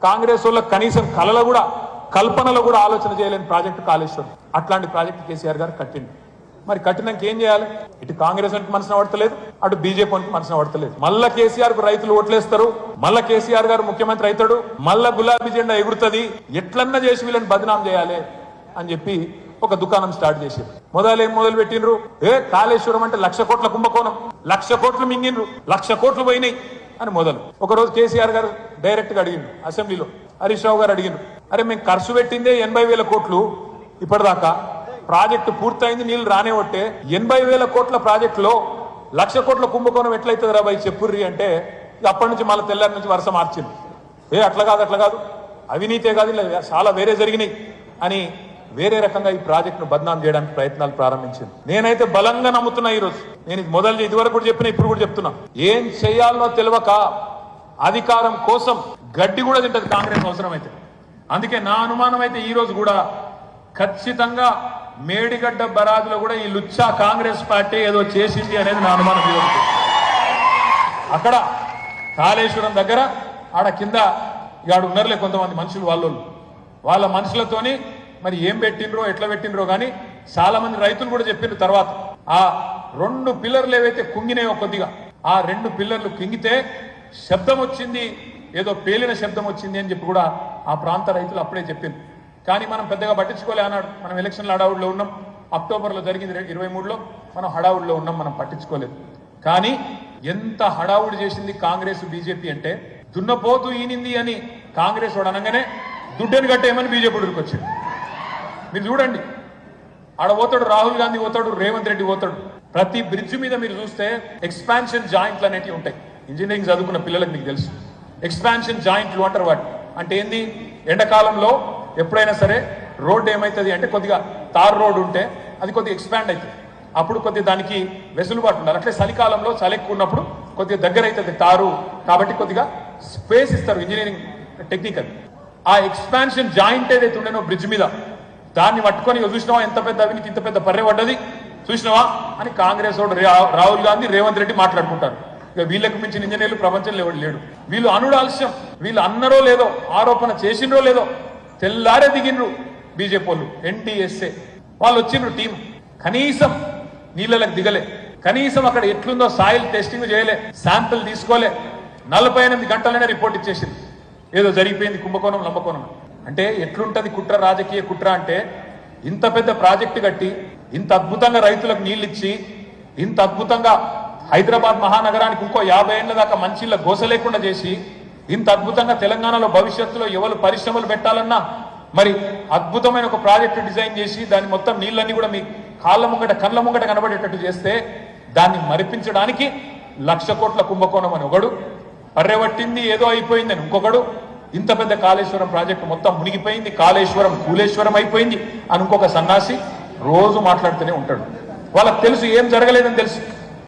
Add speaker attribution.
Speaker 1: కాంగ్రెస్ వాళ్ళ కనీసం కళలో కూడా కల్పనలో కూడా ఆలోచన చేయలేని ప్రాజెక్టు కాళేశ్వరం. అట్లాంటి ప్రాజెక్టు కేసీఆర్ గారు కట్టింది. మరి కట్టినాక ఏం చేయాలి? ఇటు కాంగ్రెస్ అంటే మనసున పడతలేదు, అటు బీజేపీ అంటే మనసున పడతలేదు. మళ్ళా కేసీఆర్ కు రైతులు ఓట్లేస్తారు, మళ్ళా కేసీఆర్ గారు ముఖ్యమంత్రి అవుతాడు, మళ్ళా గులాబీ జెండా ఎగురుతుంది, ఎట్లన్నా చేసి వీళ్ళని బదనాం చేయాలి అని చెప్పి ఒక దుకాణం స్టార్ట్ చేశారు. ఏం మొదలు పెట్టినరు? కాళేశ్వరం అంటే 1,00,000 కోట్ల కుంభకోణం, 1,00,000 కోట్లు మింగినరు, 1,00,000 కోట్లు పోయినాయి అని మొదలు. ఒకరోజు కేసీఆర్ గారు డైరెక్ట్ గా అడిగిండు, అసెంబ్లీలో హరీష్ రావు గారు అడిగిండు, అరే మేము ఖర్చు పెట్టిందే 80,000 కోట్లు, ఇప్పటిదాకా ప్రాజెక్టు పూర్తయింది, నీళ్లు రానేవట్టే, 80,000 కోట్ల ప్రాజెక్టులో 1,00,000 కోట్ల కుంభకోణం ఎట్లయితుంది రా భయ్ చెప్పుర్రి అంటే అప్పటి నుంచి మళ్ళీ తెల్లారి నుంచి వరుస మార్చింది. అట్లా కాదు, అవినీతే కాదు, ఇలా చాలా వేరే జరిగినాయి అని వేరే రకంగా ఈ ప్రాజెక్టును బద్నాం చేయడానికి ప్రయత్నాలు ప్రారంభించింది. నేనైతే బలంగా నమ్ముతున్నా. ఈరోజు నేను మొదలు ఇదివరకు కూడా చెప్పినా, ఇప్పుడు కూడా చెప్తున్నా, ఏం చేయాలనో తెలియక అధికారం కోసం గడ్డి కూడా తింటది కాంగ్రెస్ అవసరమైతే. అందుకే నా అనుమానం అయితే ఈ రోజు కూడా ఖచ్చితంగా మేడిగడ్డ బరాదులో కూడా ఈ లుచ్చా కాంగ్రెస్ పార్టీ ఏదో చేసింది అనేది నా అనుమానం. ఈరోజు అక్కడ కాళేశ్వరం దగ్గర ఆడ కింద ఆడ ఉన్నారులే కొంతమంది మనుషులు, వాళ్ళ మనుషులతోని మరి ఏం పెట్టినరో ఎట్లా పెట్టినరో కానీ చాలా మంది రైతులు కూడా చెప్పిన తర్వాత ఆ 2 పిల్లర్లు ఏవైతే కుంగినాయో కొద్దిగా, ఆ 2 పిల్లర్లు కుంగితే శబ్దం వచ్చింది, ఏదో పేలిన శబ్దం వచ్చింది అని చెప్పి కూడా ఆ ప్రాంత రైతులు అప్పుడే చెప్పింది. కానీ మనం పెద్దగా పట్టించుకోలే అన్నాడు. మనం ఎలక్షన్ల హడావుడిలో ఉన్నాం, అక్టోబర్లో జరిగింది 23లో, మనం హడావుడిలో ఉన్నాం, మనం పట్టించుకోలేదు. కానీ ఎంత హడావుడి చేసింది కాంగ్రెస్ బీజేపీ అంటే, దున్నపోతూ ఈనింది అని కాంగ్రెస్ వాడు అనగానే దుడ్డని కట్టేయమని బీజేపీ వచ్చింది. మీరు చూడండి, ఆడ పోతాడు రాహుల్ గాంధీ పోతాడు, రేవంత్ రెడ్డి పోతాడు. ప్రతి బ్రిడ్జ్ మీద మీరు చూస్తే ఎక్స్పాన్షన్ జాయింట్లు అనేవి ఉంటాయి. ఇంజనీరింగ్ చదువుకున్న పిల్లలకు మీకు తెలుసు ఎక్స్పాన్షన్ జాయింట్లు అంటారు. వాటి అంటే ఏంది? ఎండాకాలంలో ఎప్పుడైనా సరే రోడ్డు ఏమవుతుంది అంటే కొద్దిగా తార్ రోడ్ ఉంటే అది కొద్దిగా ఎక్స్పాండ్ అవుతుంది, అప్పుడు కొద్దిగా దానికి వెసులుబాటు ఉండాలి. అట్లే చలికాలంలో చలి ఎక్కువ ఉన్నప్పుడు కొద్దిగా దగ్గర అవుతుంది తారు, కాబట్టి కొద్దిగా స్పేస్ ఇస్తారు ఇంజనీరింగ్ టెక్నికల్. ఆ ఎక్స్పాన్షన్ జాయింట్ ఏదైతే ఉండేనో బ్రిడ్జ్ మీద, దాన్ని పట్టుకొని చూసినావా ఎంత పెద్ద అవినీతి, ఇంత పెద్ద పర్రె పడ్డది చూసినావా అని కాంగ్రెస్ వాడు రాహుల్ గాంధీ రేవంత్ రెడ్డి మాట్లాడుకుంటారు. ఇక వీళ్ళకు మించిన ఇంజనీర్లు ప్రపంచంలో ఎవడు లేడు. వీళ్ళు అనుడు ఆలస్యం, వీళ్ళు అన్నరో లేదో, ఆరోపణ చేసినరో లేదో, తెల్లారే దిగినరు బీజేపీ వాళ్ళు, ఎన్డీఎస్ఏ వాళ్ళు వచ్చిండ్రు టీం. కనీసం నీళ్ళకి దిగలే, కనీసం అక్కడ ఎట్లుందో సాయిల్ టెస్టింగ్ చేయలే, శాంపిల్ తీసుకోలే, 48 గంటలనే రిపోర్ట్ ఇచ్చేసింది ఏదో జరిగిపోయింది కుంభకోణం లంబకోణం. అంటే ఎట్లుంటది కుట్ర, రాజకీయ కుట్ర అంటే, ఇంత పెద్ద ప్రాజెక్టు కట్టి, ఇంత అద్భుతంగా రైతులకు నీళ్ళు ఇచ్చి, ఇంత అద్భుతంగా హైదరాబాద్ మహానగరానికి ఇంకో 50 ఏళ్ల దాకా మంచిళ్ళ గోస లేకుండా చేసి, ఇంత అద్భుతంగా తెలంగాణలో భవిష్యత్తులో ఎవరు పరిశ్రమలు పెట్టాలన్నా మరి అద్భుతమైన ఒక ప్రాజెక్టు డిజైన్ చేసి దాని మొత్తం నీళ్ళన్నీ కూడా మీ కాళ్ళ ముంగట కళ్ళ ముంగట కనబడేటట్టు చేస్తే, దాన్ని మరిపించడానికి 1,00,000 కోట్ల కుంభకోణం అని ఒకడు, పర్రెవట్టింది ఏదో అయిపోయిందని ఇంకొకడు, ఇంత పెద్ద కాళేశ్వరం ప్రాజెక్టు మొత్తం మునిగిపోయింది, కాళేశ్వరం కూలేశ్వరం అయిపోయింది అని ఇంకొక సన్నాసి రోజు మాట్లాడుతూనే ఉంటాడు. వాళ్ళకి తెలుసు ఏం జరగలేదని తెలుసు.